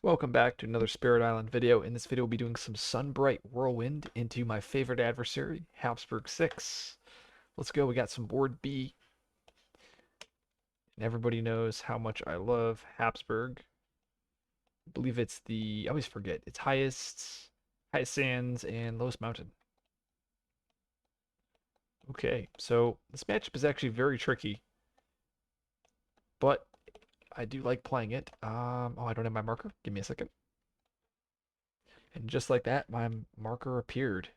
Welcome back to another Spirit Island video. In this video, we'll be doing some Sunbright Whirlwind into my favorite adversary, Habsburg 6. Let's go. We got some board B. And everybody knows how much I love Habsburg. I believe it's I always forget. It's highest sands and lowest mountain. Okay, so this matchup is actually very tricky, but I do like playing it. Oh, I don't have my marker. Give me a second. And just like that, my marker appeared.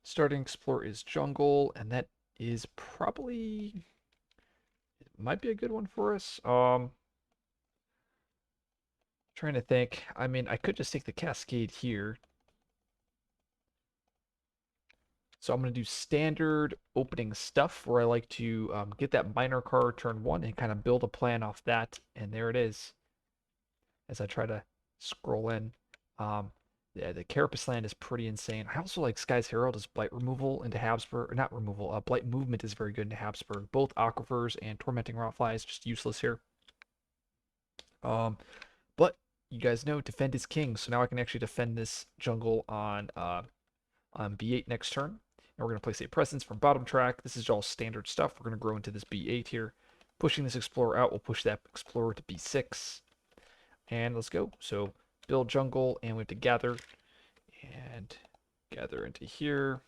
Starting explore is jungle, and that is probably might be a good one for us. Trying to think. I mean, I could just take the cascade here. So I'm going to do standard opening stuff where I like to get that minor card turn one and kind of build a plan off that. And there it is. As I try to scroll in. Yeah, the Carapace land is pretty insane. I also like Sky's Herald as blight removal into Habsburg, or not removal, blight movement is very good into Habsburg. Both aquifers and tormenting rotflies just useless here. But you guys know defend is king, so now I can actually defend this jungle on B8 next turn. And we're gonna place a presence from bottom track. This is all standard stuff. We're gonna grow into this B8 here. Pushing this explorer out will push that explorer to B6. And let's go. So build jungle, and we have to gather into here.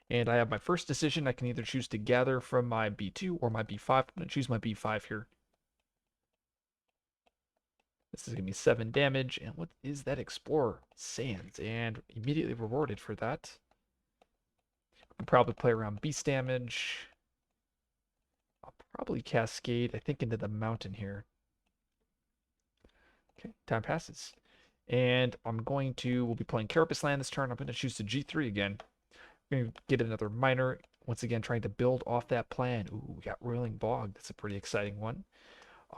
And I have my first decision. I can either choose to gather from my B2 or my B5. I'm going to choose my B5 here. This is going to be 7 damage. And what is that explorer? Sands. And immediately rewarded for that. We can probably play around beast damage. I'll probably cascade, I think, into the mountain here. Okay, time passes. And we'll be playing Carapace land this turn. I'm going to choose to G3 again. I'm going to get another minor. Once again, trying to build off that plan. Ooh, we got Roiling Bog. That's a pretty exciting one.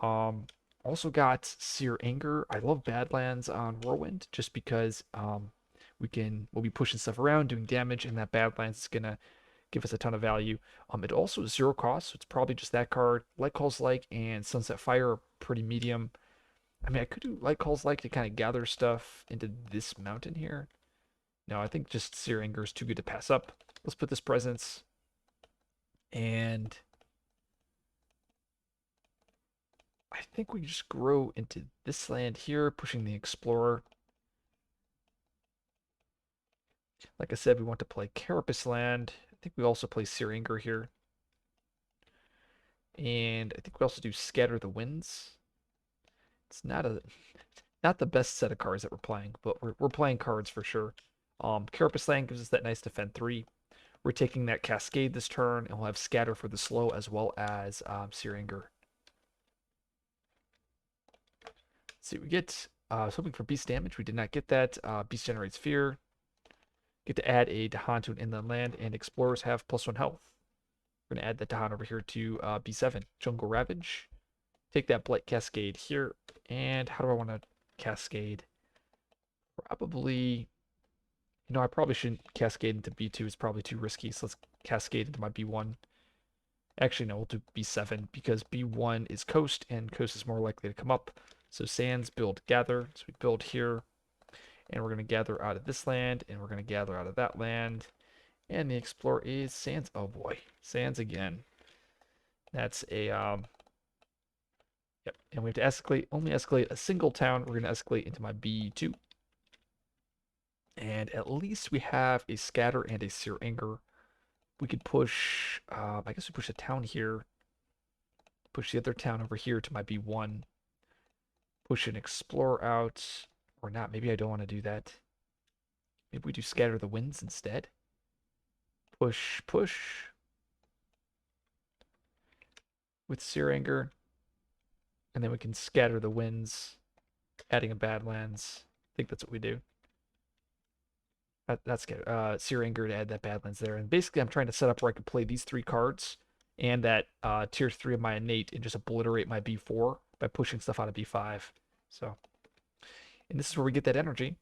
Also got Sear Anger. I love Badlands on Whirlwind just because we'll be pushing stuff around, doing damage, and that Badlands is going to give us a ton of value. It also is 0 cost, so it's probably just that card. Light Calls Like and Sunset Fire are pretty medium. I mean, I could do Light Calls Like to kind of gather stuff into this mountain here. No, I think just Sear Anger is too good to pass up. Let's put this presence. And I think we just grow into this land here, pushing the Explorer. Like I said, we want to play Carapace land. I think we also play Sear Anger here. And I think we also do Scatter the Winds. It's not the best set of cards that we're playing, but we're playing cards for sure. Carapace land gives us that nice defend 3. We're taking that Cascade this turn, and we'll have Scatter for the slow as well as Sear Anger. Let's see, we get something for beast damage. We did not get that. Beast generates fear. Get to add a Dahan to an inland land, and explorers have +1 health. We're going to add that Dahan over here to B7. Jungle Ravage. Take that Blight Cascade here. And how do I want to Cascade? Probably, I probably shouldn't Cascade into B2. It's probably too risky, so let's Cascade into my B1. Actually, no, we'll do B7 because B1 is coast, and coast is more likely to come up. So sands, build, gather. So we build here, and we're going to gather out of this land, and we're going to gather out of that land. And the explorer is sands. Oh boy, sands again. That's a yep. And we have to escalate, only escalate a single town. We're going to escalate into my B2. And at least we have a scatter and a Sear Anger. We could push, I guess we push a town here. Push the other town over here to my B1. Push an explorer out. Or not, maybe I don't want to do that. Maybe we do Scatter the Winds instead. Push, push. With Sear Anger. And then we can Scatter the Winds, adding a Badlands. I think that's what we do. That's good. Sear Anger to add that Badlands there. And basically, I'm trying to set up where I can play these 3 cards and that tier 3 of my innate and just obliterate my B4 by pushing stuff out of B5. So, and this is where we get that energy.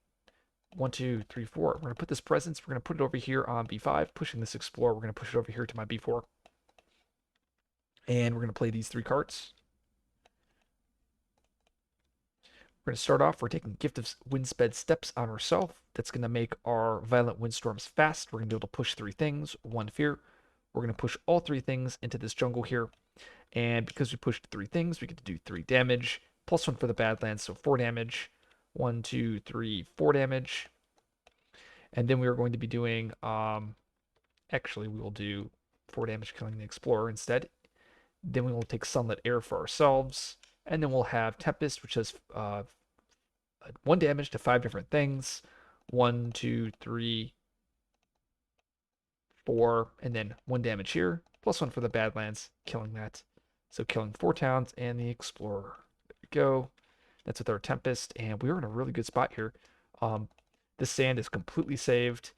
1, 2, 3, 4. We're going to put this presence. We're going to put it over here on B5. Pushing this explorer. We're going to push it over here to my B4. And we're going to play these 3 cards. We're going to start off, we're taking Gift of Windsped Steps on ourselves. That's going to make our Violent Windstorms fast. We're going to be able to push 3 things, 1 fear. We're going to push all 3 things into this jungle here. And because we pushed 3 things, we get to do 3 damage. +1 for the Badlands, so 4 damage. 1, 2, 3, 4 damage. And then we are going to be doing, actually, we will do 4 damage killing the Explorer instead. Then we will take Sunlit Air for ourselves. And then we'll have Tempest, which has 1 damage to 5 different things. 1, 2, 3, 4, and then 1 damage here. +1 for the Badlands, killing that. So killing 4 towns and the Explorer. There we go. That's with our Tempest, and we're in a really good spot here. This sand is completely saved.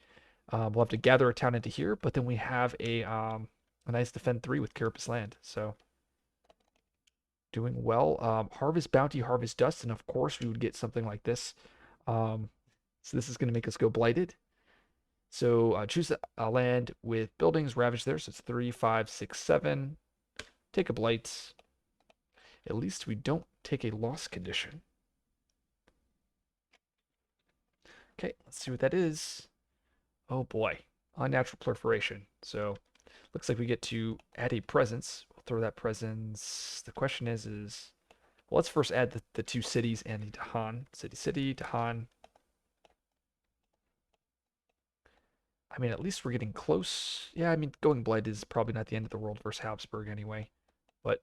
We'll have to gather a town into here, but then we have a nice defend 3 with Carapace Land. So doing well. Harvest Bounty, Harvest Dust, and of course we would get something like this. So this is going to make us go Blighted. So choose a land with buildings, Ravage there. So it's 3, 5, 6, 7. Take a Blight. At least we don't take a loss condition. Okay, let's see what that is. Oh boy, unnatural proliferation. So looks like we get to add a presence. We'll throw that presence. The question is well, let's first add the 2 cities and the Dahan. City, Dahan. I mean, at least we're getting close. Yeah, I mean, going Blight is probably not the end of the world versus Habsburg anyway. But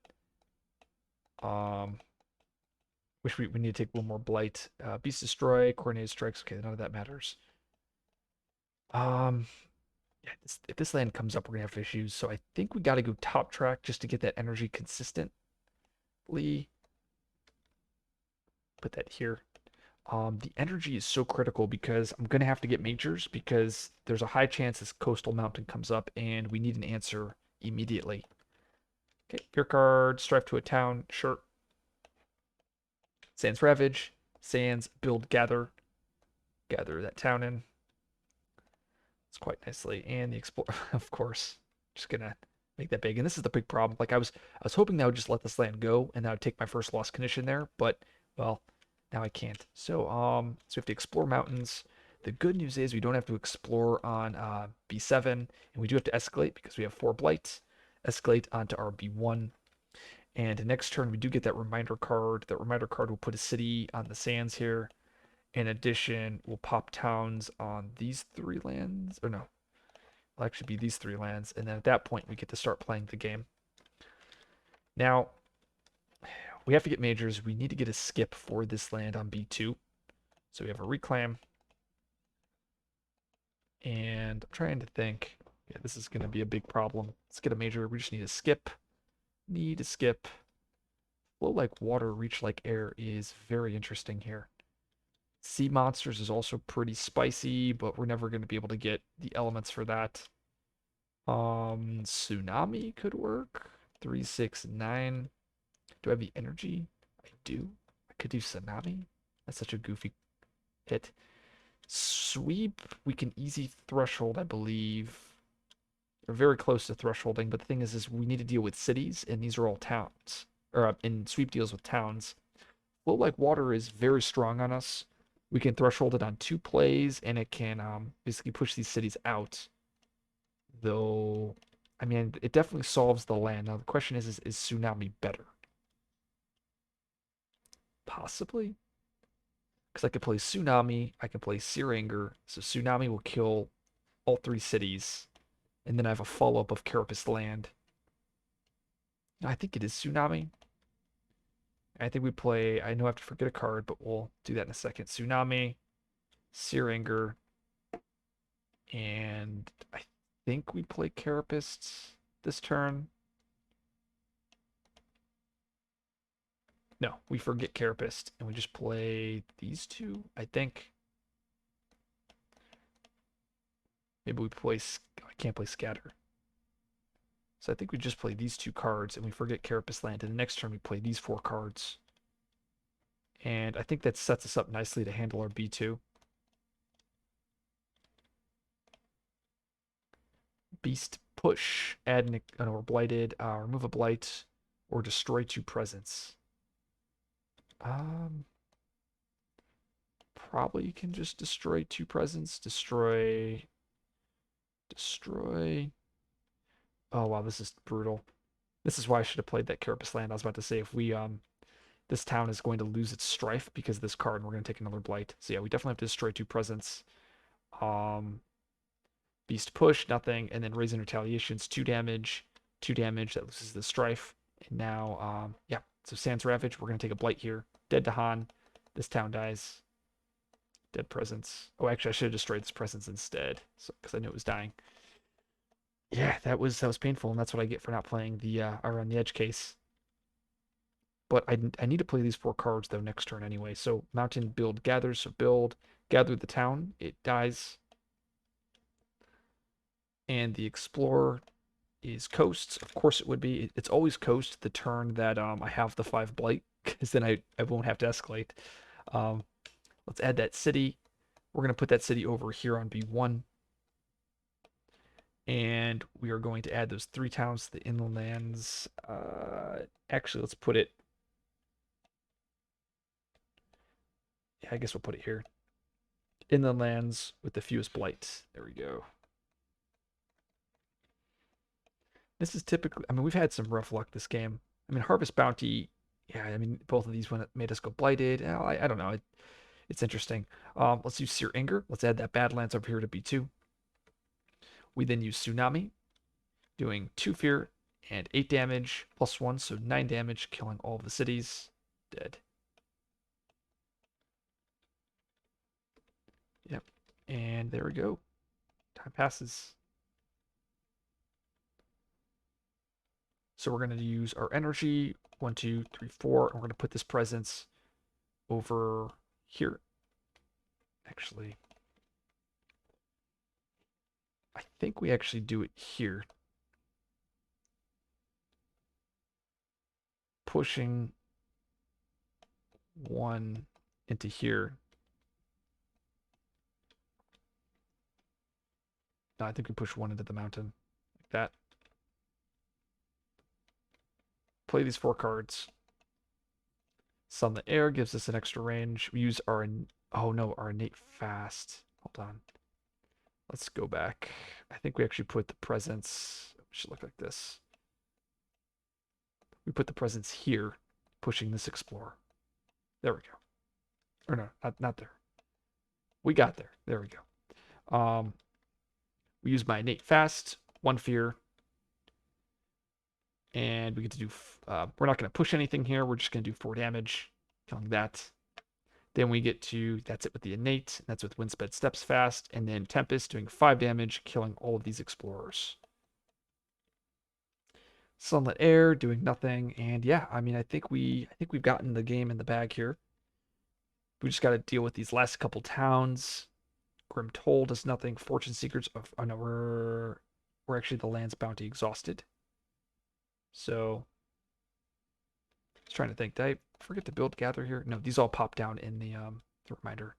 wish we need to take one more Blight. Beast Destroy, Coordinated Strikes. Okay, none of that matters. Yeah, if this land comes up, we're gonna have issues. So I think we got to go top track just to get that energy consistently. Put that here. The energy is so critical because I'm gonna have to get majors because there's a high chance this coastal mountain comes up and we need an answer immediately. Okay, your card, strive to a town, sure. Sands Ravage, Sands build gather that town in. It's quite nicely, and the Explorer, of course, just gonna make that big. And this is the big problem. Like I was hoping that would just let this land go, and that would take my first loss condition there, but well, now I can't. So so we have to explore mountains. The good news is we don't have to explore on B7, and we do have to escalate because we have 4 blights. Escalate onto our B1. And next turn we do get that reminder card. That reminder card will put a city on the sands here. In addition, we'll pop towns on these 3 lands. Or no, it'll actually be these 3 lands. And then at that point we get to start playing the game. Now, we have to get majors. We need to get a skip for this land on B2. So we have a reclaim. And I'm trying to think. Yeah, this is going to be a big problem. Let's get a major. We just need a skip. Need a skip. Flow like water, reach like air is very interesting here. Sea monsters is also pretty spicy, but we're never going to be able to get the elements for that. Tsunami could work. 3, 6, 9. Do I have the energy? I do. I could do Tsunami. That's such a goofy hit. Sweep, we can easy threshold, I believe. We're very close to thresholding, but the thing is we need to deal with cities, and these are all towns. Or, and sweep deals with towns. Flow like water is very strong on us. We can threshold it on 2 plays, and it can basically push these cities out. Though, I mean, it definitely solves the land. Now, the question is Tsunami better? Possibly. Because I could play Tsunami, I can play Sear Anger, so Tsunami will kill all 3 cities. And then I have a follow-up of Carapace Land. I think it is Tsunami. I think we play, I know I have to forget a card, but we'll do that in a second. Tsunami, Sear Anger, and I think we play Carapace this turn. No, we forget Carapace, and we just play these 2, I think. Maybe we play, I can't play Scatter. So I think we just play these 2 cards, and we forget Carapace Land, and the next turn we play these 4 cards. And I think that sets us up nicely to handle our B2. Beast push, add an or blighted, remove a blight, or destroy 2 presence. probably can just destroy 2 presents. Destroy. Oh wow, this is brutal. This is why I should have played that Carapace land. I was about to say if we this town is going to lose its strife because of this card, and we're going to take another blight. So yeah, we definitely have to destroy 2 presents. Um, Beast push, nothing, and then Raise Retaliations, 2 damage, 2 damage. That loses the strife. And now, yeah. So Sans Ravage, we're going to take a blight here. Dead to Han. This town dies. Dead presence. Oh, actually, I should have destroyed this presence instead, because I knew it was dying. Yeah, that was painful, and that's what I get for not playing the Around the Edge case. But I need to play these 4 cards though next turn anyway. So Mountain build gathers. So build gather the town. It dies. And the Explorer is coast. Of course it would be. It's always coast the turn that I have the 5 blight, because then I won't have to escalate. Um, let's add that city. We're gonna put that city over here on B1. And we are going to add those 3 towns to the inland lands. Actually, let's put it. Yeah, I guess we'll put it here. Inland lands with the fewest blights. There we go. This is typically, I mean, we've had some rough luck this game. I mean, Harvest Bounty, yeah, I mean, both of these made us go blighted. I don't know. It's interesting. Let's use Sear Anger. Let's add that Badlands over here to B2. We then use Tsunami, doing 2 fear and 8 damage, +1, so 9 damage, killing all of the cities. Dead. Yep. And there we go. Time passes. So we're going to use our energy. 1, 2, 3, 4. And we're going to put this presence over here. Actually, I think we actually do it here. Pushing 1 into here. No, I think we push 1 into the mountain. Like that. Play these 4 cards. Sunlit Air gives us an extra range. We use our... Oh no, our innate fast. Hold on. Let's go back. I think we actually put the presence... It should look like this. We put the presence here, pushing this Explorer. There we go. Or no, not there. We got there. There we go. We use my innate fast, 1 fear. And we get to do... we're not going to push anything here. We're just going to do 4 damage, killing that. Then we get to... That's it with the innate. That's with Windsped Steps Fast. And then Tempest doing 5 damage, killing all of these Explorers. Sunlit Air doing nothing. And yeah, I mean, I think we've gotten the game in the bag here. We just got to deal with these last couple towns. Grim Toll does nothing. Fortune Seekers... Oh no, we're actually the land's bounty exhausted. So, I was trying to think. Did I forget to build gather here? No, these all pop down in the reminder.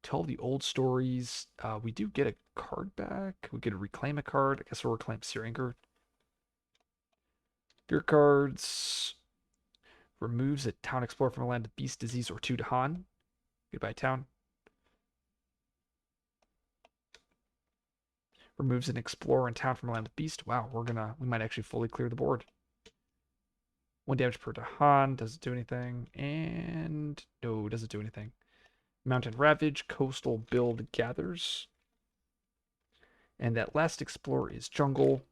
Tell the old stories. We do get a card back. We get to reclaim a card. I guess we'll reclaim Sear Anger. Your cards. Removes a town explorer from a land of beast, disease, or 2 to Han. Goodbye, town. Removes an explorer in town from a land of beast. Wow, we might actually fully clear the board. 1 damage per Dahan. Does it do anything? And no, doesn't do anything. Mountain Ravage. Coastal build gathers. And that last Explorer is Jungle.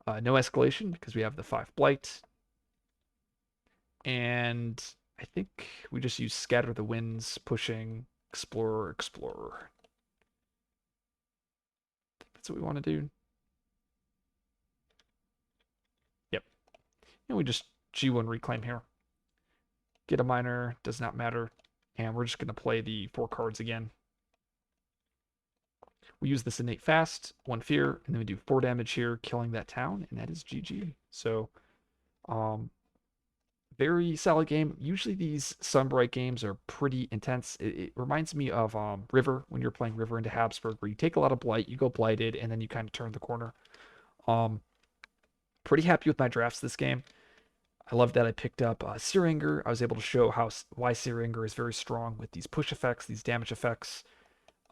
No escalation because we have the 5 Blight. And I think we just use Scatter the Winds, pushing Explorer. That's what we want to do. Yep. And we just G1 reclaim here. Get a miner, does not matter. And we're just going to play the 4 cards again. We use this innate fast, 1 fear, and then we do 4 damage here, killing that town, and that is GG. So, very solid game. Usually these Sunbright games are pretty intense. It reminds me of River, when you're playing River into Habsburg, where you take a lot of blight, you go blighted, and then you kind of turn the corner. Pretty happy with my drafts this game. I love that I picked up Searinger. I was able to show why Searinger is very strong with these push effects, these damage effects.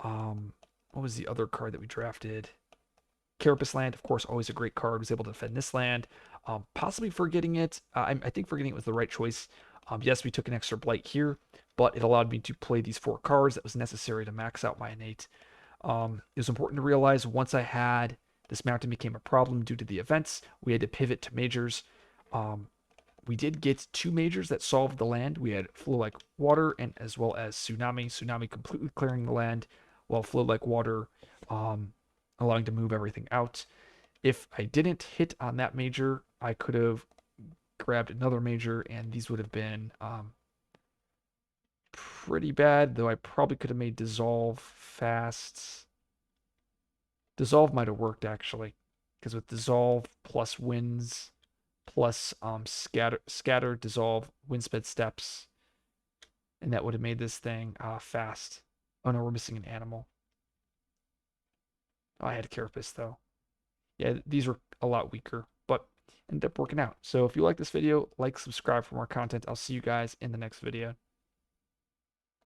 What was the other card that we drafted? Carapace Land, of course, always a great card. Was able to defend this land. Possibly forgetting it. I think forgetting it was the right choice. Yes, we took an extra blight here, but it allowed me to play these 4 cards that was necessary to max out my innate. It was important to realize once I had this mountain became a problem due to the events, we had to pivot to majors. Um, we did get 2 majors that solved the land. We had Flow Like Water and as well as Tsunami. Tsunami completely clearing the land, while Flow Like Water allowing to move everything out. If I didn't hit on that major, I could have grabbed another major, and these would have been pretty bad, though I probably could have made Dissolve fast. Dissolve might have worked, actually, because with Dissolve plus Winds plus scatter, Dissolve, Windspeed Steps, and that would have made this thing fast. Oh no, we're missing an animal. Oh, I had a Carapace, though. Yeah, these were a lot weaker, but ended up working out. So if you like this video, like, subscribe for more content. I'll see you guys in the next video.